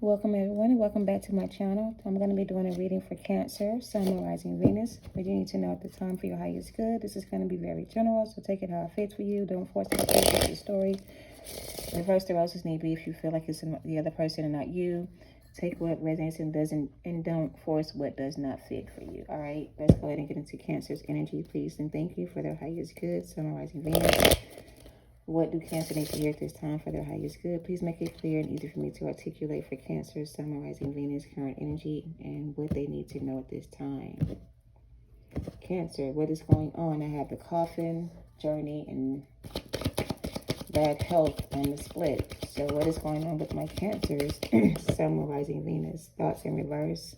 Welcome everyone and welcome back to my channel. I'm going to be doing a reading for Cancer, Sun, Rising, Venus. But you need to know at the time for your highest good. This is going to be very general, so take it how it fits for you. Don't force it to fit the story. Reverse the roses need be if you feel like it's the other person and not you. Take what resonates and doesn't, and don't force what does not fit for you. All right, let's go ahead and get into Cancer's energy, please, and thank you for their highest good. Sun, Rising, Venus. What do Cancer need to hear at this time for their highest good? Please make it clear and easy for me to articulate for Cancer, Sun, Rising, Venus, current energy, and what they need to know at this time. Cancer, what is going on? I have the coffin, journey, and bad health on the split. So what is going on with my Cancers, Sun, Rising, Venus? Thoughts in reverse.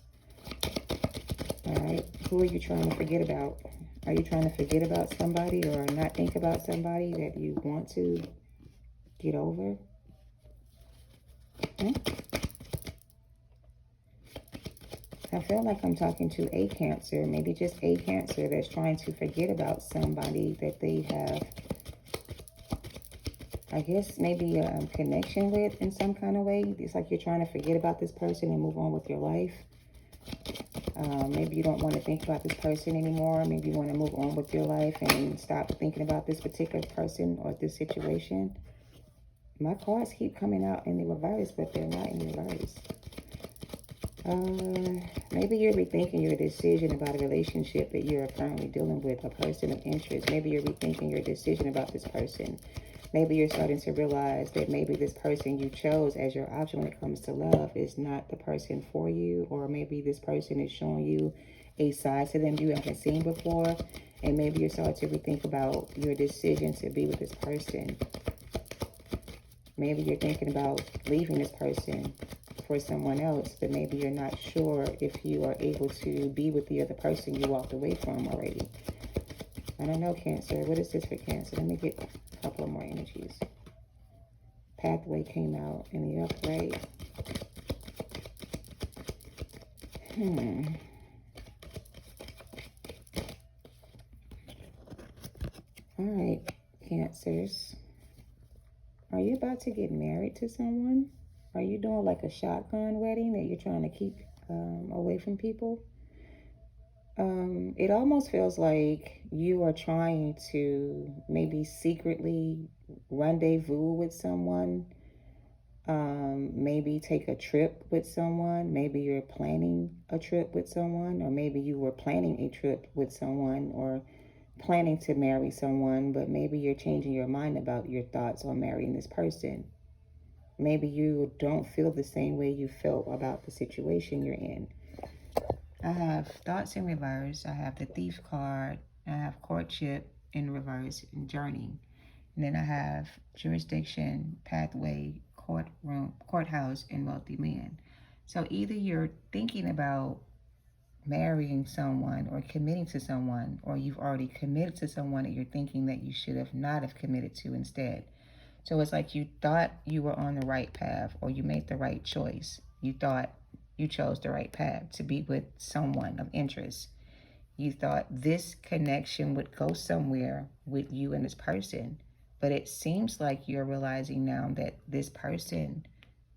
All right, who are you trying to forget about? Are you trying to forget about somebody or not think about somebody that you want to get over? I feel like I'm talking to a Cancer, maybe just a Cancer that's trying to forget about somebody that they have, I guess, maybe a connection with in some kind of way. It's like you're trying to forget about this person and move on with your life. Maybe you don't want to think about this person anymore. Maybe you want to move on with your life and stop thinking about this particular person or this situation. My cards keep coming out in the reverse, but they're not in reverse. Maybe you're rethinking your decision about a relationship that you're currently dealing with, a person of interest. Maybe you're rethinking your decision about this person. Maybe you're starting to realize that maybe this person you chose as your option when it comes to love is not the person for you. Or maybe this person is showing you a side to them you haven't seen before. And maybe you're starting to rethink about your decision to be with this person. Maybe you're thinking about leaving this person for someone else, but maybe you're not sure if you are able to be with the other person you walked away from already. I don't know, Cancer. What is this for Cancer? Let me get a couple of more energies. Pathway came out in the upright. All right, Cancers. Are you about to get married to someone? Are you doing like a shotgun wedding that you're trying to keep away from people? It almost feels like you are trying to maybe secretly rendezvous with someone. Maybe take a trip with someone. Maybe you're planning a trip with someone, or maybe you were planning a trip with someone or planning to marry someone, but maybe you're changing your mind about your thoughts on marrying this person. Maybe you don't feel the same way you felt about the situation you're in. I have thoughts in reverse. I have the Thief card. I have courtship in reverse and journey. And then I have jurisdiction, pathway, courtroom, courthouse, and wealthy man. So either you're thinking about marrying someone or committing to someone, or you've already committed to someone that you're thinking that you should have not have committed to instead. So it's like you thought you were on the right path, or you made the right choice. You thought you chose the right path to be with someone of interest. You thought this connection would go somewhere with you and this person. But it seems like you're realizing now that this person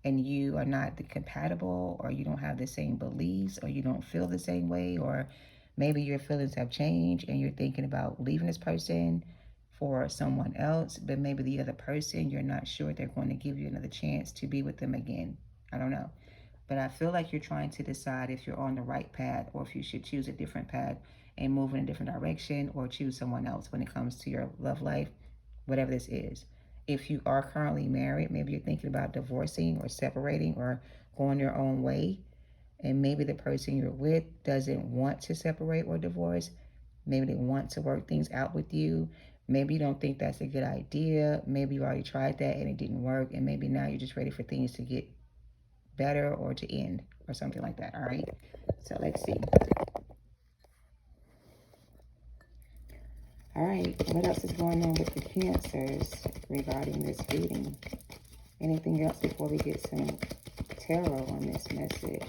and you are not compatible, or you don't have the same beliefs, or you don't feel the same way, or maybe your feelings have changed and you're thinking about leaving this person for someone else, but maybe the other person, you're not sure they're going to give you another chance to be with them again. I don't know. But I feel like you're trying to decide if you're on the right path, or if you should choose a different path and move in a different direction, or choose someone else when it comes to your love life, whatever this is. If you are currently married, maybe you're thinking about divorcing or separating or going your own way. And maybe the person you're with doesn't want to separate or divorce. Maybe they want to work things out with you. Maybe you don't think that's a good idea. Maybe you already tried that and it didn't work. And maybe now you're just ready for things to get better or to end or something like that. All right. So let's see. All right. What else is going on with the Cancers regarding this reading? Anything else before we get some tarot on this message?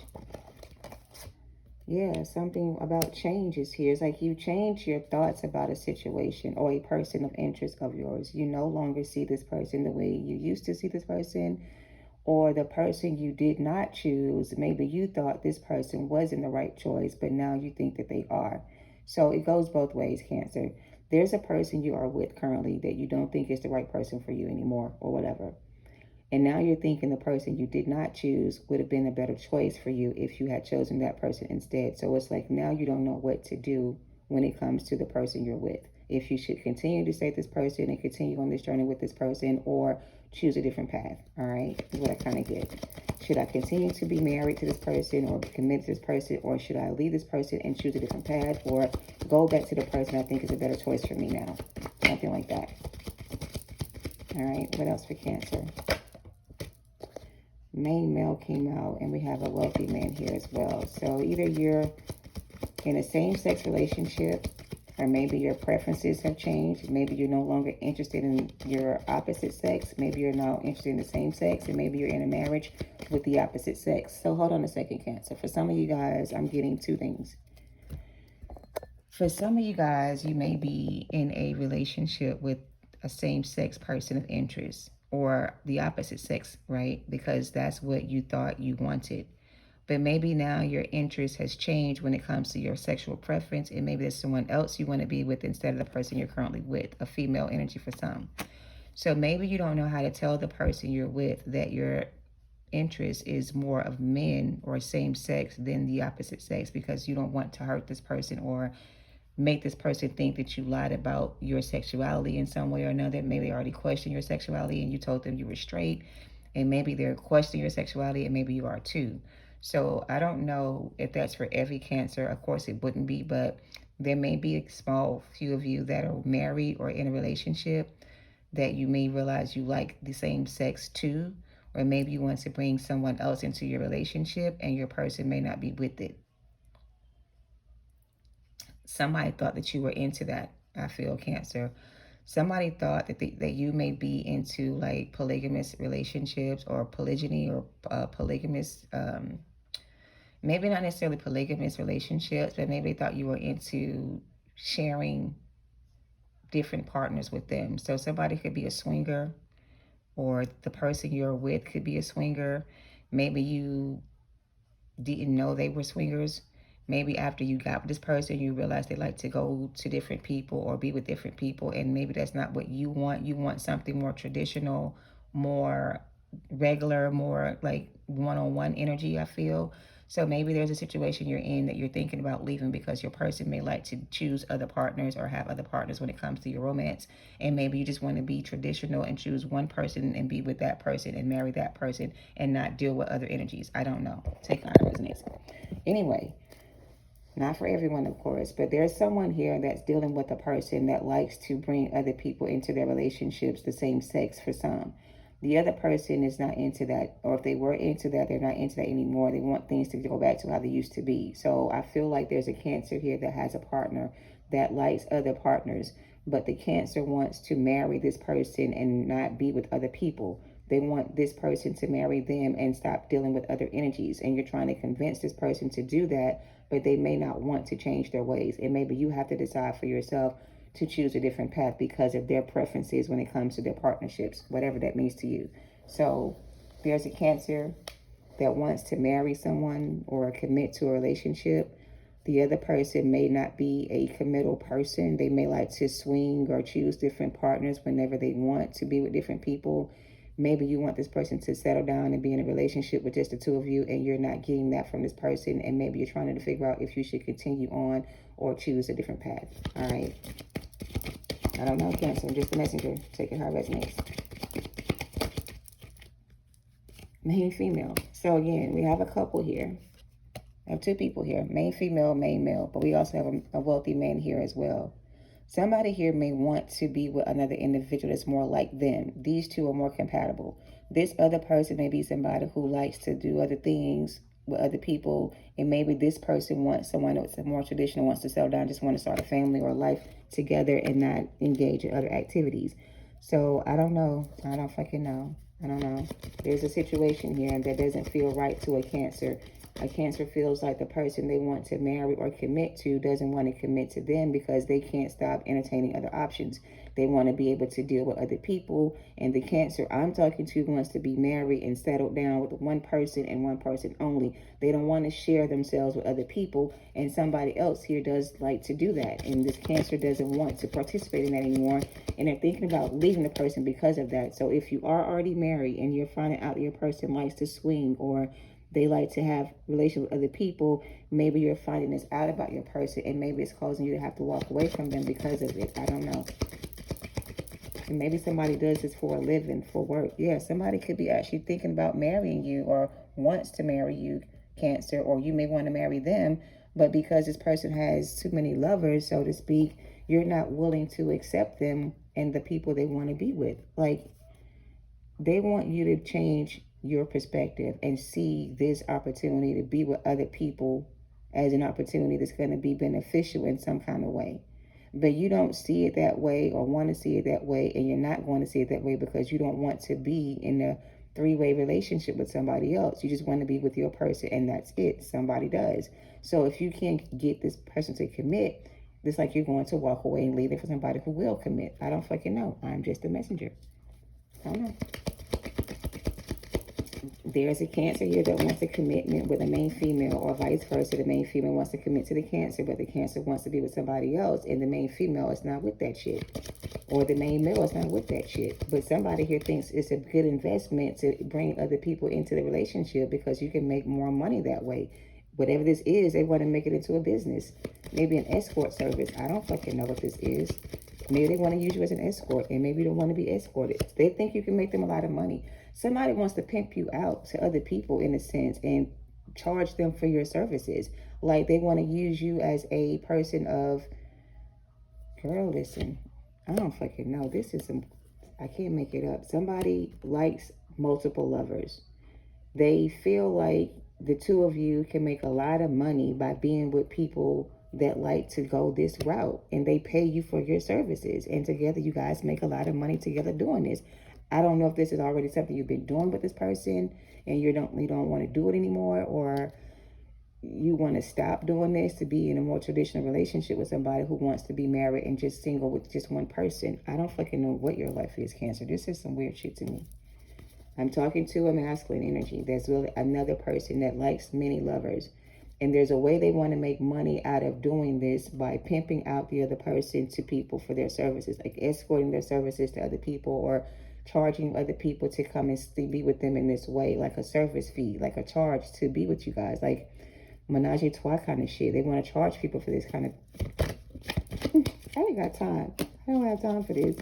Yeah, something about change is here. It's like you change your thoughts about a situation or a person of interest of yours. You no longer see this person the way you used to see this person, Or the person you did not choose, maybe you thought this person wasn't the right choice, but now you think that they are. So it goes both ways, Cancer. There's a person you are with currently that you don't think is the right person for you anymore, or whatever. And now you're thinking the person you did not choose would have been a better choice for you if you had chosen that person instead. So it's like now you don't know what to do when it comes to the person you're with. If you should continue to stay with this person and continue on this journey with this person, or choose a different path. All right, is what I kind of get. Should I continue to be married to this person or commit to this person, or should I leave this person and choose a different path, or go back to the person I think is a better choice for me now? Something like that. All right, what else for Cancer? Main male came out, and we have a wealthy man here as well. So either you're in a same-sex relationship, or maybe your preferences have changed. Maybe you're no longer interested in your opposite sex. Maybe you're now interested in the same sex, and maybe you're in a marriage with the opposite sex. So hold on a second, Cancer. For some of you guys, I'm getting two things. For some of you guys, you may be in a relationship with a same-sex person of interest, or the opposite sex, right? Because that's what you thought you wanted. But maybe now your interest has changed when it comes to your sexual preference, and maybe there's someone else you want to be with instead of the person you're currently with, a female energy for some. So maybe you don't know how to tell the person you're with that your interest is more of men or same sex than the opposite sex, because you don't want to hurt this person or make this person think that you lied about your sexuality in some way or another. Maybe they already questioned your sexuality and you told them you were straight, and maybe they're questioning your sexuality and maybe you are too. So I don't know if that's for every Cancer. Of course it wouldn't be, but there may be a small few of you that are married or in a relationship that you may realize you like the same sex too, or maybe you want to bring someone else into your relationship and your person may not be with it. Somebody thought that you were into that, I feel, Cancer. Somebody thought that you may be into like polygamous relationships or polygyny or polygamous, maybe not necessarily polygamous relationships, but maybe they thought you were into sharing different partners with them. So somebody could be a swinger, or the person you're with could be a swinger. Maybe you didn't know they were swingers. Maybe after you got with this person, you realized they like to go to different people or be with different people, and maybe that's not what you want. You want something more traditional, more regular, more like one-on-one energy, I feel. So maybe there's a situation you're in that you're thinking about leaving because your person may like to choose other partners or have other partners when it comes to your romance. And maybe you just want to be traditional and choose one person and be with that person and marry that person and not deal with other energies. I don't know. Take on resonates. Anyway, not for everyone, of course, but there's someone here that's dealing with a person that likes to bring other people into their relationships, the same sex for some. The other person is not into that, or if they were into that, they're not into that anymore. They want things to go back to how they used to be. So I feel like there's a Cancer here that has a partner that likes other partners, but the Cancer wants to marry this person and not be with other people. They want this person to marry them and stop dealing with other energies. And you're trying to convince this person to do that, but they may not want to change their ways. And maybe you have to decide for yourself to choose a different path because of their preferences when it comes to their partnerships, whatever that means to you. So there's a Cancer that wants to marry someone or commit to a relationship. The other person may not be a committal person. They may like to swing or choose different partners whenever they want to be with different people. Maybe you want this person to settle down and be in a relationship with just the two of you, and you're not getting that from this person, and maybe you're trying to figure out if you should continue on or choose a different path. All right. I don't know, Cancer. I'm just a messenger. Take it how it resonates. Main, female. So again, we have a couple here. I have two people here. Main, female, main, male. But we also have a wealthy man here as well. Somebody here may want to be with another individual that's more like them. These two are more compatible. This other person may be somebody who likes to do other things with other people, and maybe this person wants someone that's more traditional, wants to settle down, just want to start a family or life together and not engage in other activities. So I don't know. I don't fucking know. I don't know. There's a situation here that doesn't feel right to a Cancer. A Cancer feels like the person they want to marry or commit to doesn't want to commit to them because they can't stop entertaining other options. They want to be able to deal with other people. And the Cancer I'm talking to wants to be married and settled down with one person and one person only. They don't want to share themselves with other people. And somebody else here does like to do that. And this Cancer doesn't want to participate in that anymore. And they're thinking about leaving the person because of that. So if you are already married and you're finding out your person likes to swing, or they like to have relations with other people, maybe you're finding this out about your person, and maybe it's causing you to have to walk away from them because of it. I don't know. And maybe somebody does this for a living, for work. Yeah, somebody could be actually thinking about marrying you or wants to marry you, Cancer, or you may want to marry them, but because this person has too many lovers, so to speak, you're not willing to accept them and the people they want to be with. Like, they want you to change your perspective and see this opportunity to be with other people as an opportunity that's going to be beneficial in some kind of way. But you don't see it that way or want to see it that way, and you're not going to see it that way because you don't want to be in a three-way relationship with somebody else. You just want to be with your person, and that's it. Somebody does. So if you can't get this person to commit, it's like you're going to walk away and leave it for somebody who will commit. I don't fucking know. I'm just a messenger. I don't know. There's a Cancer here that wants a commitment with a main female, or vice versa. The main female wants to commit to the Cancer, but the Cancer wants to be with somebody else, and the main female is not with that shit. Or the main male is not with that shit. But somebody here thinks it's a good investment to bring other people into the relationship because you can make more money that way. Whatever this is, they want to make it into a business. Maybe an escort service. I don't fucking know what this is. Maybe they want to use you as an escort, and maybe you don't want to be escorted. They think you can make them a lot of money. Somebody wants to pimp you out to other people, in a sense, and charge them for your services. Like, they want to use you as a person of, girl, listen, I don't fucking know. This is I can't make it up. Somebody likes multiple lovers. They feel like the two of you can make a lot of money by being with people that like to go this route, and they pay you for your services, and together you guys make a lot of money together doing this. I don't know if this is already something you've been doing with this person and you don't want to do it anymore, or you want to stop doing this to be in a more traditional relationship with somebody who wants to be married and just single with just one person. I don't fucking know what your life is, Cancer. This is some weird shit to me. I'm talking to a masculine energy. There's really another person that likes many lovers. And there's a way they want to make money out of doing this by pimping out the other person to people for their services, like escorting their services to other people, or charging other people to come and be with them in this way, like a service fee, like a charge to be with you guys, like menage a trois kind of shit. They want to charge people for this kind of... I ain't got time. I don't have time for this.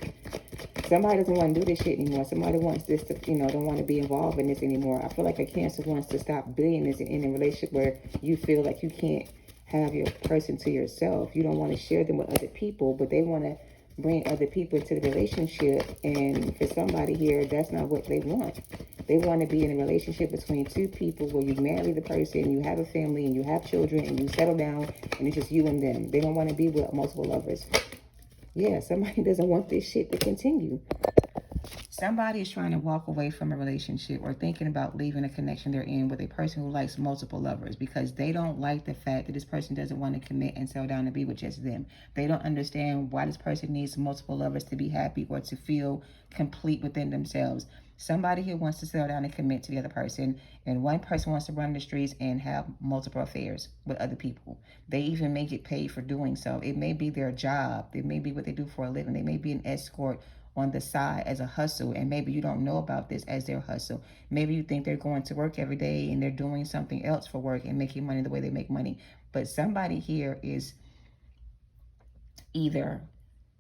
Somebody doesn't want to do this shit anymore. Somebody wants this to, don't want to be involved in this anymore. I feel like a Cancer wants to stop being this in a relationship where you feel like you can't have your person to yourself. You don't want to share them with other people, but they want to bring other people into the relationship. And for somebody here, that's not what they want. They want to be in a relationship between two people where you marry the person, you have a family, and you have children, and you settle down, and it's just you and them. They don't want to be with multiple lovers. Yeah, somebody doesn't want this shit to continue. Somebody is trying to walk away from a relationship or thinking about leaving a connection they're in with a person who likes multiple lovers because they don't like the fact that this person doesn't want to commit and settle down to be with just them. They don't understand why this person needs multiple lovers to be happy or to feel complete within themselves. Somebody here wants to settle down and commit to the other person, and one person wants to run the streets and have multiple affairs with other people. They even may get paid for doing so. It may be their job. It may be what they do for a living. They may be an escort on the side as a hustle, and maybe you don't know about this as their hustle. Maybe you think they're going to work every day and they're doing something else for work and making money the way they make money. But somebody here is either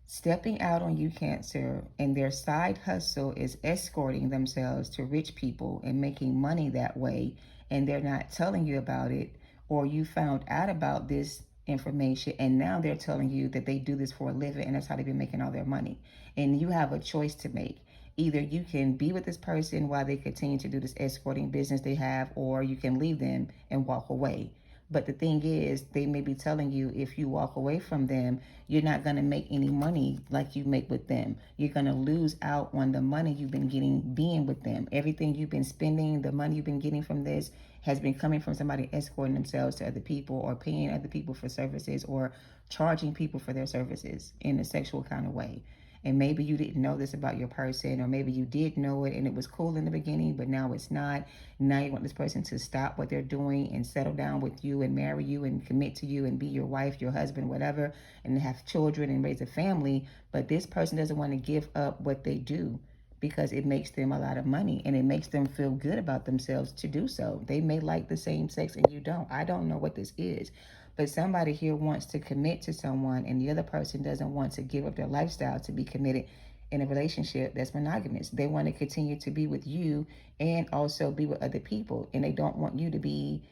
stepping out on you, Cancer, and their side hustle is escorting themselves to rich people and making money that way, and they're not telling you about it, or you found out about this information and now they're telling you that they do this for a living and that's how they've been making all their money. And you have a choice to make. Either you can be with this person while they continue to do this escorting business they have, or you can leave them and walk away. But the thing is, they may be telling you if you walk away from them, you're not going to make any money like you make with them. You're going to lose out on the money you've been getting being with them. Everything you've been spending, the money you've been getting from this has been coming from somebody escorting themselves to other people or paying other people for services or charging people for their services in a sexual kind of way. And maybe you didn't know this about your person, or maybe you did know it and it was cool in the beginning, but now it's not. Now you want this person to stop what they're doing and settle down with you and marry you and commit to you and be your wife, your husband, whatever, and have children and raise a family. But this person doesn't want to give up what they do because it makes them a lot of money and it makes them feel good about themselves to do so. They may like the same sex and you don't. I don't know what this is. But somebody here wants to commit to someone and the other person doesn't want to give up their lifestyle to be committed in a relationship that's monogamous. They want to continue to be with you and also be with other people. And they don't want you to be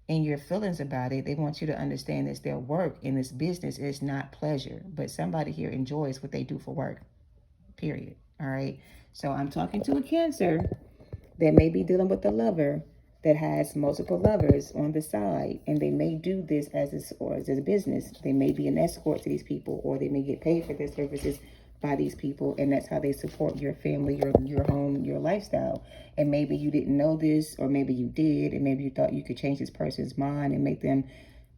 in your feelings about it. They want you to understand it's their work and this business is not pleasure. But somebody here enjoys what they do for work, period. All right. So I'm talking to a Cancer that may be dealing with a lover that has multiple lovers on the side, and they may do this as a business. They may be an escort to these people, or they may get paid for their services by these people, and that's how they support your family, your home, your lifestyle. And maybe you didn't know this, or maybe you did, and maybe you thought you could change this person's mind and make them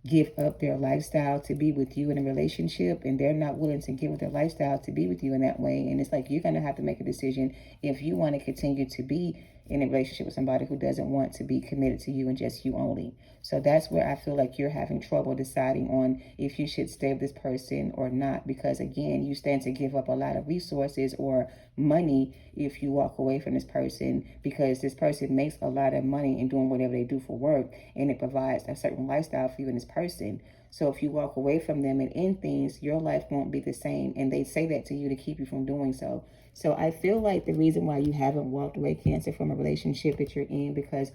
give up their lifestyle to be with you in a relationship, and they're not willing to give up their lifestyle to be with you in that way. And it's like you're going to have to make a decision if you want to continue to be in a relationship with somebody who doesn't want to be committed to you and just you only. So that's where I feel like you're having trouble deciding on if you should stay with this person or not, because again, you stand to give up a lot of resources or money if you walk away from this person, because this person makes a lot of money in doing whatever they do for work, and it provides a certain lifestyle for you and this person. So if you walk away from them and end things, your life won't be the same. And they say that to you to keep you from doing so. So I feel like the reason why you haven't walked away, Cancer, from a relationship that you're in, because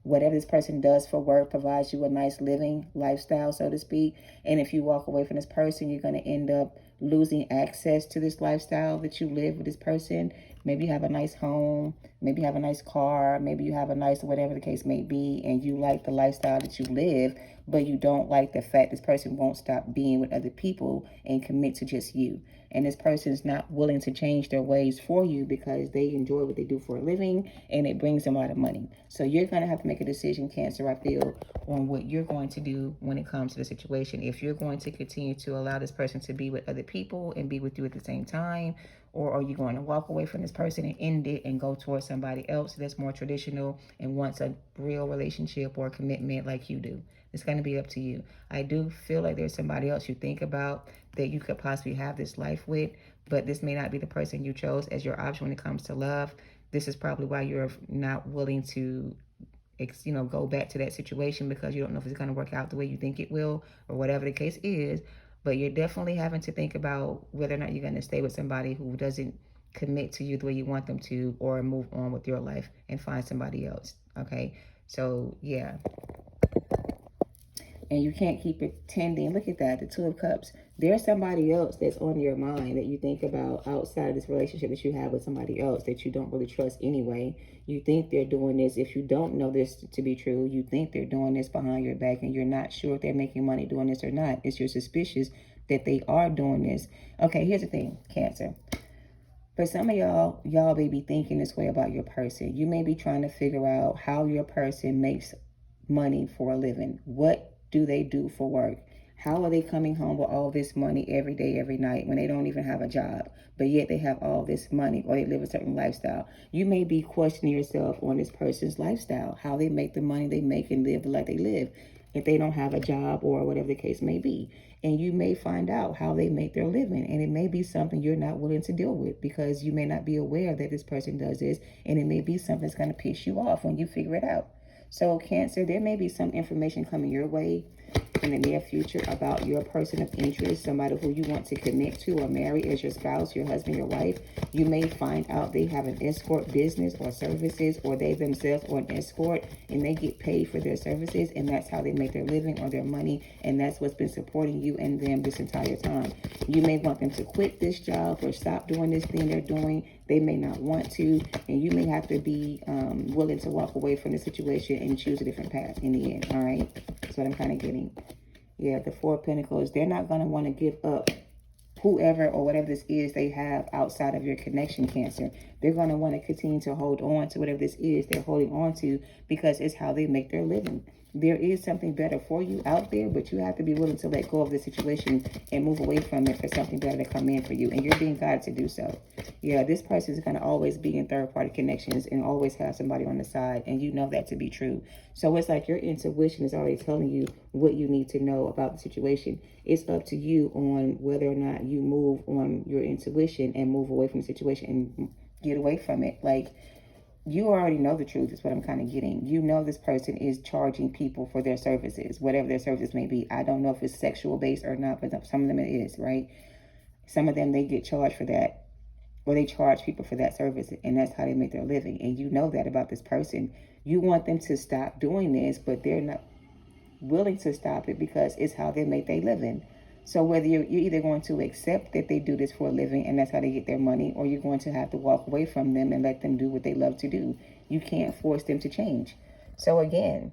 whatever this person does for work provides you a nice living lifestyle, so to speak. And if you walk away from this person, you're going to end up losing access to this lifestyle that you live with this person. Maybe you have a nice home, maybe you have a nice car, maybe you have a nice, whatever the case may be, and you like the lifestyle that you live, but you don't like the fact this person won't stop being with other people and commit to just you. And this person is not willing to change their ways for you because they enjoy what they do for a living and it brings them a lot of money. So you're going to have to make a decision, Cancer, I feel, on what you're going to do when it comes to the situation. If you're going to continue to allow this person to be with other people and be with you at the same time, or are you going to walk away from this person and end it and go towards somebody else that's more traditional and wants a real relationship or commitment like you do? It's going to be up to you. I do feel like there's somebody else you think about that you could possibly have this life with, but this may not be the person you chose as your option when it comes to love. This is probably why you're not willing to go back to that situation, because you don't know if it's going to work out the way you think it will, or whatever the case is. But you're definitely having to think about whether or not you're going to stay with somebody who doesn't commit to you the way you want them to, or move on with your life and find somebody else. Okay. So yeah. And you can't keep pretending. Look at that, the Two of Cups. There's somebody else that's on your mind that you think about outside of this relationship that you have with somebody else that you don't really trust anyway. You think they're doing this. If you don't know this to be true, you think they're doing this behind your back and you're not sure if they're making money doing this or not. It's you're suspicious that they are doing this. Okay, here's the thing, Cancer. For some of y'all may be thinking this way about your person. You may be trying to figure out how your person makes money for a living. What do they do for work? How are they coming home with all this money every day, every night, when they don't even have a job, but yet they have all this money, or they live a certain lifestyle? You may be questioning yourself on this person's lifestyle, how they make the money they make and live like they live, if they don't have a job or whatever the case may be. And you may find out how they make their living, and it may be something you're not willing to deal with because you may not be aware that this person does this, and it may be something that's going to piss you off when you figure it out. So Cancer, there may be some information coming your way in the near future about your person of interest, somebody who you want to commit to or marry as your spouse, your husband, your wife. You may find out they have an escort business or services, or they themselves are an escort and they get paid for their services, and that's how they make their living or their money, and that's what's been supporting you and them this entire time. You may want them to quit this job or stop doing this thing they're doing. They may not want to, and you may have to be willing to walk away from the situation and choose a different path in the end, all right? That's what I'm kind of getting. Yeah, the Four of Pentacles, they're not going to want to give up whoever or whatever this is they have outside of your connection, Cancer. They're going to want to continue to hold on to whatever this is they're holding on to, because it's how they make their living. There is something better for you out there, but you have to be willing to let go of the situation and move away from it for something better to come in for you. And you're being guided to do so. Yeah, this person is going to always be in third-party connections and always have somebody on the side. And you know that to be true. So it's like your intuition is already telling you what you need to know about the situation. It's up to you on whether or not you move on your intuition and move away from the situation and get away from it. Like, you already know the truth is what I'm kind of getting. You know this person is charging people for their services, whatever their services may be. I don't know if it's sexual based or not, but some of them it is, right? Some of them, they get charged for that, or they charge people for that service, and that's how they make their living. And you know that about this person. You want them to stop doing this, but they're not willing to stop it because it's how they make their living. So whether you're either going to accept that they do this for a living and that's how they get their money, or you're going to have to walk away from them and let them do what they love to do. You can't force them to change. So again,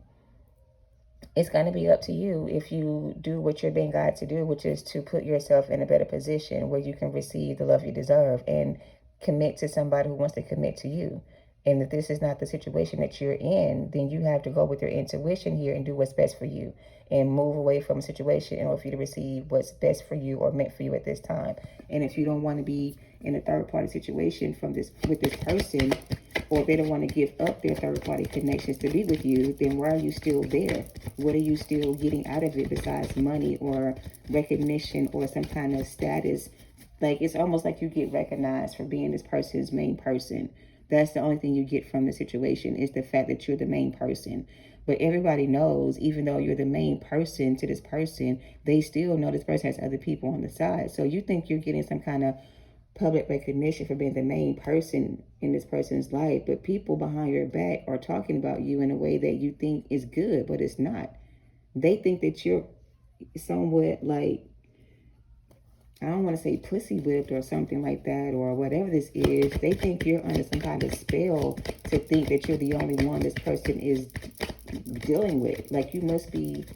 it's going to be up to you if you do what you're being guided to do, which is to put yourself in a better position where you can receive the love you deserve and commit to somebody who wants to commit to you. And if this is not the situation that you're in, then you have to go with your intuition here and do what's best for you and move away from a situation in order for you to receive what's best for you or meant for you at this time. And if you don't want to be in a third-party situation with this person, or they don't want to give up their third-party connections to be with you, then why are you still there? What are you still getting out of it besides money or recognition or some kind of status? Like, it's almost like you get recognized for being this person's main person. That's the only thing you get from the situation, is the fact that you're the main person. But everybody knows, even though you're the main person to this person, they still know this person has other people on the side. So you think you're getting some kind of public recognition for being the main person in this person's life, but people behind your back are talking about you in a way that you think is good, but it's not. They think that you're somewhat like, I don't want to say pussy whipped or something like that, or whatever this is. They think you're under some kind of spell to think that you're the only one this person is dealing with. Like, you must be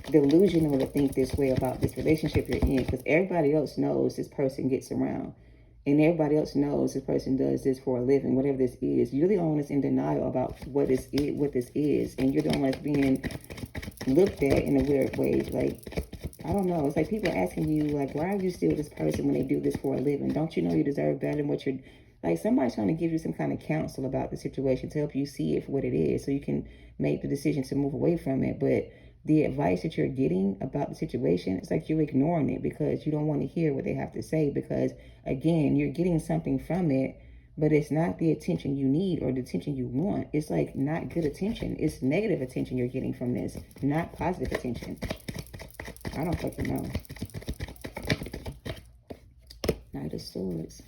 delusional to think this way about this relationship you're in, because everybody else knows this person gets around. And everybody else knows this person does this for a living, whatever this is. You're the only one that's in denial about what this is. And you're the only one that's being looked at in a weird way. Like, I don't know. It's like people asking you, like, why are you still this person when they do this for a living? Don't you know you deserve better than what you're... Like, somebody's trying to give you some kind of counsel about the situation to help you see it for what it is, so you can make the decision to move away from it. But the advice that you're getting about the situation, it's like you're ignoring it because you don't want to hear what they have to say, because again, you're getting something from it, but it's not the attention you need or the attention you want. It's like not good attention. It's negative attention you're getting from this, not positive attention. I don't fucking know. Knight of Swords.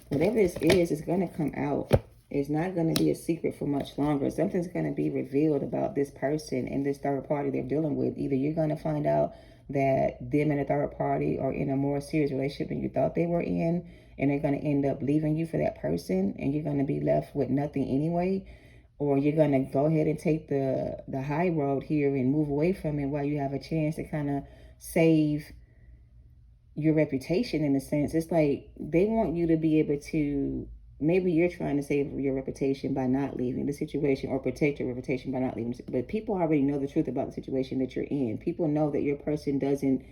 Whatever this is going to come out. It's not going to be a secret for much longer. Something's going to be revealed about this person and this third party they're dealing with. Either you're going to find out that them and a third party are in a more serious relationship than you thought they were in, and they're going to end up leaving you for that person, and you're going to be left with nothing anyway. Or you're going to go ahead and take the high road here and move away from it while you have a chance to kind of save your reputation, in a sense. It's like they want you to be able to... Maybe you're trying to save your reputation by not leaving the situation, or protect your reputation by not leaving. But people already know the truth about the situation that you're in. People know that your person doesn't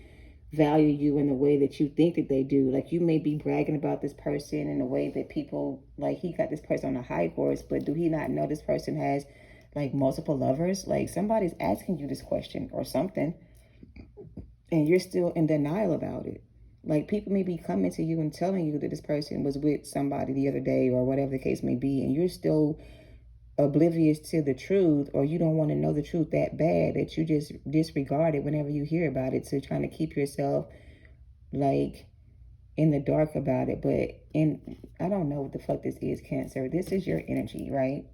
value you in the way that you think that they do. Like, you may be bragging about this person in a way that people, like, he got this person on a high horse, but do he not know this person has, like, multiple lovers? Like, somebody's asking you this question or something, and you're still in denial about it. Like, people may be coming to you and telling you that this person was with somebody the other day or whatever the case may be, and you're still oblivious to the truth, or you don't want to know the truth that bad that you just disregard it whenever you hear about it. So trying to keep yourself, like, in the dark about it. But I don't know what the fuck this is, Cancer. This is your energy, right?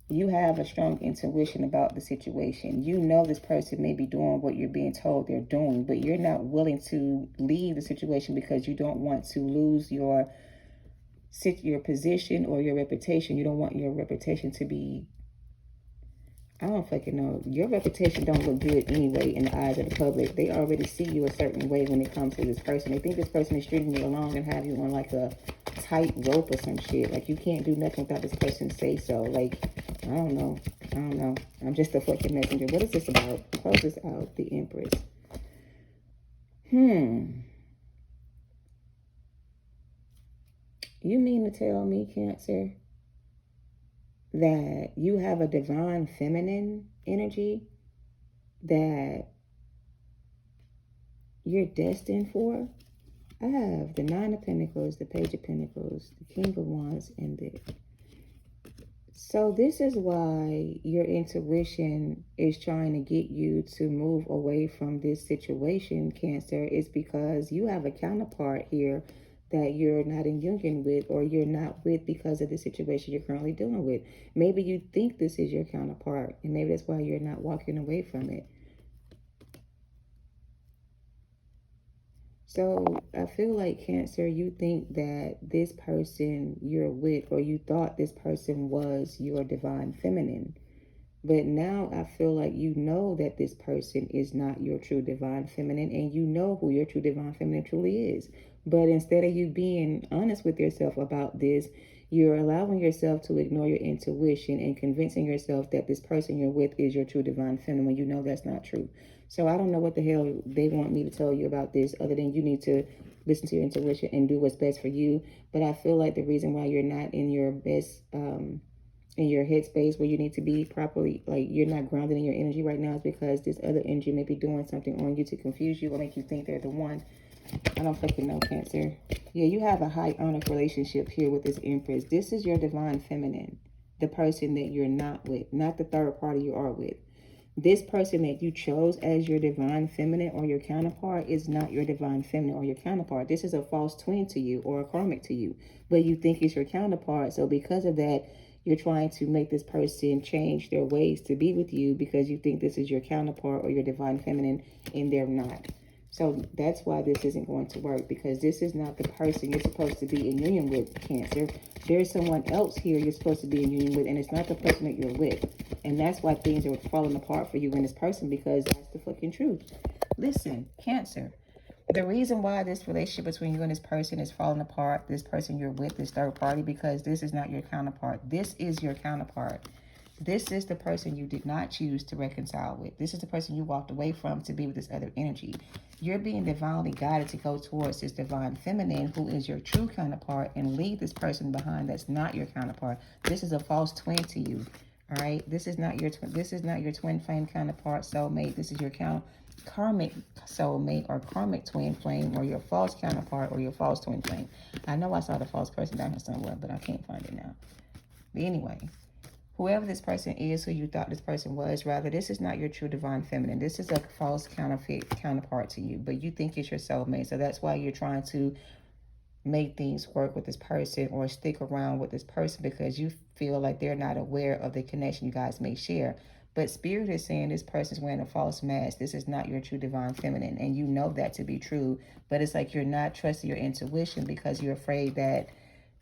You have a strong intuition about the situation. You know this person may be doing what you're being told they're doing, but you're not willing to leave the situation because you don't want to lose your position or your reputation. You don't want your reputation to be, I don't fucking know. Your reputation don't look good anyway in the eyes of the public. They already see you a certain way when it comes to this person. They think this person is stringing you along and have you on like a tight rope or some shit. Like you can't do nothing without this person say so. Like, I don't know. I don't know. I'm just a fucking messenger. What is this about? Close this out. The Empress. You mean to tell me, Cancer, that you have a divine feminine energy that you're destined for? I have the Nine of Pentacles, the Page of Pentacles, the King of Wands, and the... So this is why your intuition is trying to get you to move away from this situation, Cancer, is because you have a counterpart here that you're not in union with, or you're not with because of the situation you're currently dealing with. Maybe you think this is your counterpart, and maybe that's why you're not walking away from it. So I feel like, Cancer, you think that this person you're with, or you thought this person was your divine feminine. But now I feel like you know that this person is not your true divine feminine, and you know who your true divine feminine truly is. But instead of you being honest with yourself about this, you're allowing yourself to ignore your intuition and convincing yourself that this person you're with is your true divine feminine when you know that's not true. So I don't know what the hell they want me to tell you about this, other than you need to listen to your intuition and do what's best for you. But I feel like the reason why you're not in your best in your headspace where you need to be properly, like you're not grounded in your energy right now, is because this other energy may be doing something on you to confuse you or make you think they're the one. I don't fucking know, Cancer. Yeah, you have a high honor relationship here with this Empress. This is your divine feminine, the person that you're not with, not the third party you are with. This person that you chose as your divine feminine or your counterpart is not your divine feminine or your counterpart. This is a false twin to you or a karmic to you, but you think it's your counterpart. So because of that, you're trying to make this person change their ways to be with you because you think this is your counterpart or your divine feminine, and they're not. So that's why this isn't going to work, because this is not the person you're supposed to be in union with, Cancer. There's someone else here you're supposed to be in union with, and it's not the person that you're with. And that's why things are falling apart for you and this person, because that's the fucking truth. Listen, Cancer, the reason why this relationship between you and this person is falling apart, this person you're with, this third party, because this is not your counterpart. This is your counterpart. This is the person you did not choose to reconcile with. This is the person you walked away from to be with this other energy. You're being divinely guided to go towards this divine feminine who is your true counterpart, and leave this person behind that's not your counterpart. This is a false twin to you. All right, this is not your twin flame counterpart, soulmate. This is your karmic soulmate or karmic twin flame, or your false counterpart or your false twin flame. I know I saw the false person down here somewhere, but I can't find it now. But anyway, whoever this person is, who you thought this person was, rather, this is not your true divine feminine. This is a false counterpart to you, but you think it's your soulmate. So that's why you're trying to make things work with this person or stick around with this person, because you feel like they're not aware of the connection you guys may share. But Spirit is saying this person's wearing a false mask. This is not your true divine feminine, and you know that to be true. But it's like you're not trusting your intuition because you're afraid that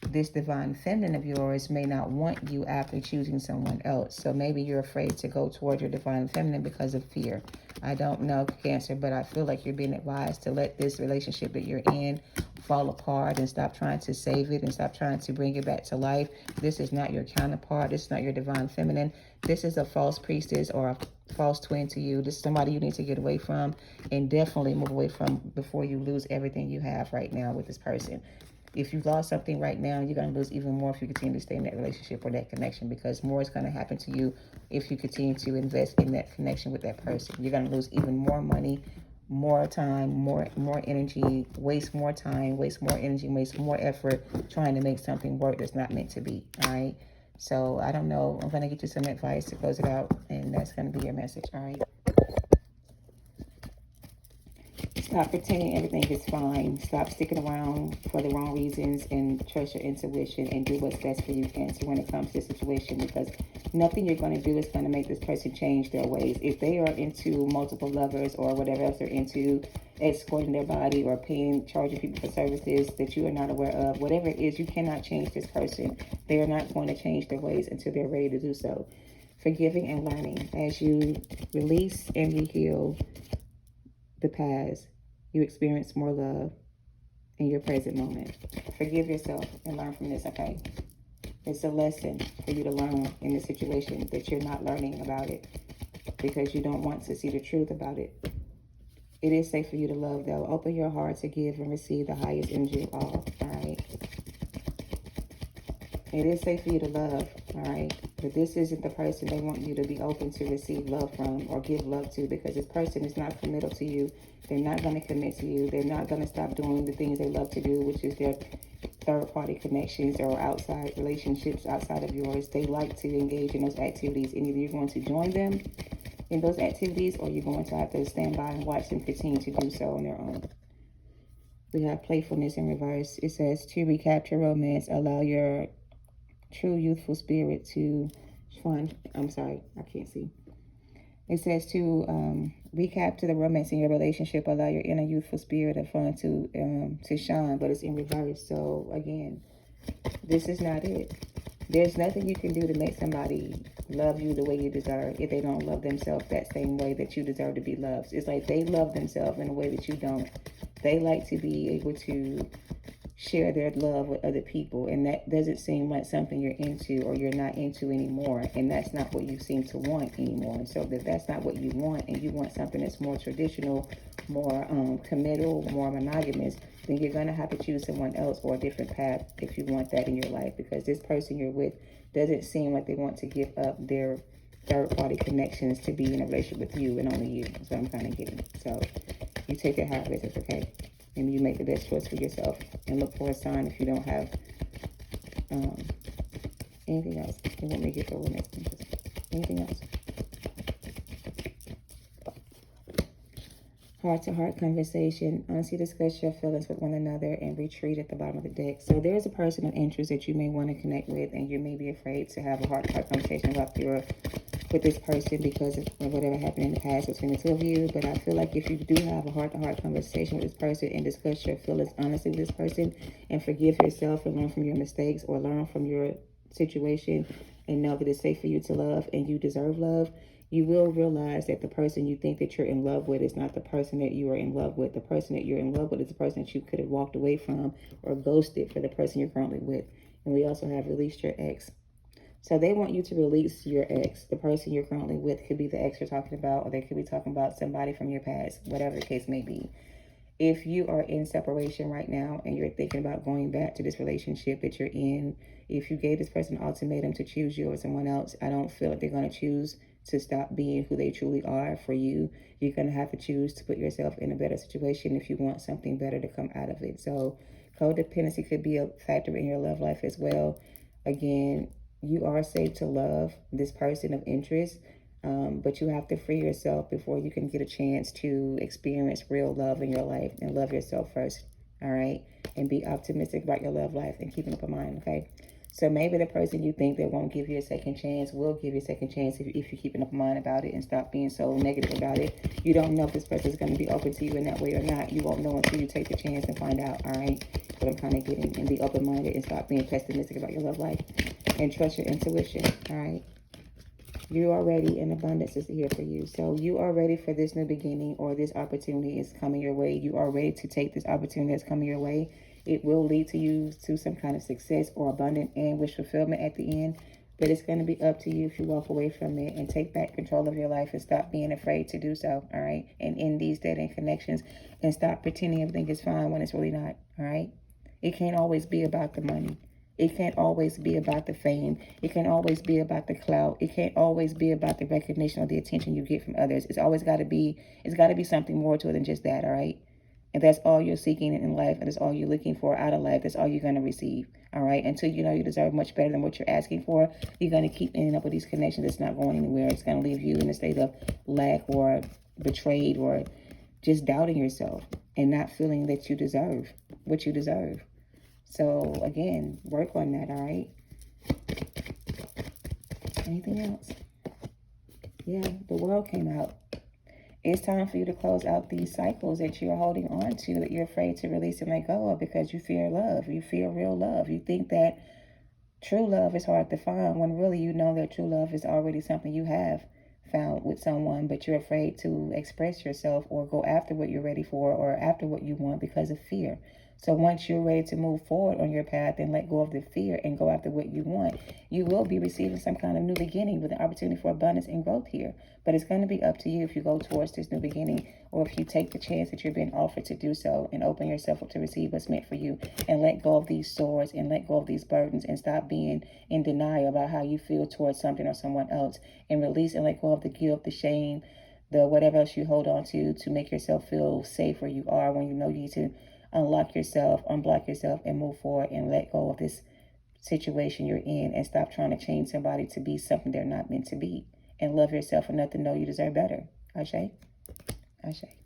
this divine feminine of yours may not want you after choosing someone else. So maybe you're afraid to go toward your divine feminine because of fear. I don't know, Cancer, but I feel like you're being advised to let this relationship that you're in fall apart and stop trying to save it and stop trying to bring it back to life. This is not your counterpart. This is not your divine feminine. This is a false priestess or a false twin to you. This is somebody you need to get away from and definitely move away from before you lose everything you have right now with this person. If you lost something right now, you're going to lose even more if you continue to stay in that relationship or that connection, because more is going to happen to you if you continue to invest in that connection with that person. You're going to lose even more money, more time, more energy, waste more time, waste more energy, waste more effort trying to make something work that's not meant to be. All right. So I don't know. I'm going to get you some advice to close it out, and that's going to be your message. All right. Stop pretending everything is fine. Stop sticking around for the wrong reasons and trust your intuition and do what's best for you, Cancer, when it comes to this situation, because nothing you're going to do is going to make this person change their ways. If they are into multiple lovers or whatever else they're into, escorting their body or charging people for services that you are not aware of, whatever it is, you cannot change this person. They are not going to change their ways until they're ready to do so. Forgiving and learning. As you release and heal the past, you experience more love in your present moment. Forgive yourself and learn from this, okay? It's a lesson for you to learn in the situation that you're not learning about it because you don't want to see the truth about it. It is safe for you to love, though. Open your heart to give and receive the highest energy of all right? It is safe for you to love, all right? But this isn't the person they want you to be open to receive love from or give love to, because this person is not committal to you. They're not going to commit to you. They're not going to stop doing the things they love to do, which is their third-party connections or outside relationships outside of yours. They like to engage in those activities, and either you're going to join them in those activities or you're going to have to stand by and watch them continue to do so on their own. We have playfulness in reverse. It says to recapture romance, allow your true youthful spirit to find, I'm sorry, I can't see. It says to recapture the romance in your relationship, allow your inner youthful spirit of fun to shine, but it's in reverse. So again, this is not it. There's nothing you can do to make somebody love you the way you deserve if they don't love themselves that same way that you deserve to be loved. It's like they love themselves in a way that you don't. They like to be able to share their love with other people, and that doesn't seem like something you're into or you're not into anymore, and that's not what you seem to want anymore. And so if that's not what you want, and you want something that's more traditional, more committal, more monogamous, then you're going to have to choose someone else or a different path if you want that in your life, because this person you're with doesn't seem like they want to give up their third-party connections to be in a relationship with you and only you. That's what I'm kind of getting. So you take it how it is, okay? And you make the best choice for yourself and look for a sign if you don't have anything else. You want me to get over next? Anything else? Heart-to-heart conversation. Honestly discuss your feelings with one another and retreat at the bottom of the deck. So there's a person of interest that you may want to connect with, and you may be afraid to have a heart-to-heart conversation with this person because of whatever happened in the past between the two of you. But I feel like if you do have a heart-to-heart conversation with this person and discuss your feelings honestly with this person and forgive yourself and learn from your mistakes or learn from your situation and know that it's safe for you to love and you deserve love, you will realize that the person you think that you're in love with is not the person that you are in love with. The person that you're in love with is the person that you could have walked away from or ghosted for the person you're currently with. And we also have released your ex. So they want you to release your ex. The person you're currently with could be the ex you're talking about, or they could be talking about somebody from your past, whatever the case may be. If you are in separation right now and you're thinking about going back to this relationship that you're in, if you gave this person an ultimatum to choose you or someone else, I don't feel like they're going to choose to stop being who they truly are for you. You're going to have to choose to put yourself in a better situation if you want something better to come out of it. So codependency could be a factor in your love life as well. Again, you are safe to love this person of interest, but you have to free yourself before you can get a chance to experience real love in your life, and love yourself first, all right? And be optimistic about your love life and keep an open mind, okay? So maybe the person you think that won't give you a second chance will give you a second chance if you keep an open mind about it and stop being so negative about it. You don't know if this person is going to be open to you in that way or not. You won't know until you take the chance and find out, all right? But I'm kind of getting, and be open-minded and stop being pessimistic about your love life and trust your intuition, all right? You are ready, and abundance is here for you. So you are ready for this new beginning, or this opportunity is coming your way. You are ready to take this opportunity that's coming your way. It will lead to you to some kind of success or abundant and wish fulfillment at the end. But it's going to be up to you if you walk away from it and take back control of your life and stop being afraid to do so, all right? And end these dead-end connections and stop pretending everything is fine when it's really not, all right? It can't always be about the money. It can't always be about the fame. It can't always be about the clout. It can't always be about the recognition or the attention you get from others. It's got to be something more to it than just that, all right? And that's all you're seeking in life, and that's all you're looking for out of life. That's all you're going to receive, all right? Until you know you deserve much better than what you're asking for, you're going to keep ending up with these connections that's not going anywhere. It's going to leave you in a state of lack or betrayed or just doubting yourself and not feeling that you deserve what you deserve. So, again, work on that, all right? Anything else? Yeah, the world came out. It's time for you to close out these cycles that you're holding on to, that you're afraid to release and let go of because you fear love. You fear real love. You think that True love is hard to find when really you know that true love is already something you have found with someone, but you're afraid to express yourself or go after what you're ready for or after what you want because of fear. So once you're ready to move forward on your path and let go of the fear and go after what you want, you will be receiving some kind of new beginning with an opportunity for abundance and growth here. But it's going to be up to you if you go towards this new beginning or if you take the chance that you're being offered to do so and open yourself up to receive what's meant for you and let go of these swords and let go of these burdens and stop being in denial about how you feel towards something or someone else and release and let go of the guilt, the shame, the whatever else you hold on to make yourself feel safe where you are when you know you need to unlock yourself, unblock yourself, and move forward and let go of this situation you're in and stop trying to change somebody to be something they're not meant to be. And love yourself enough to know you deserve better. Ashe? Ashe.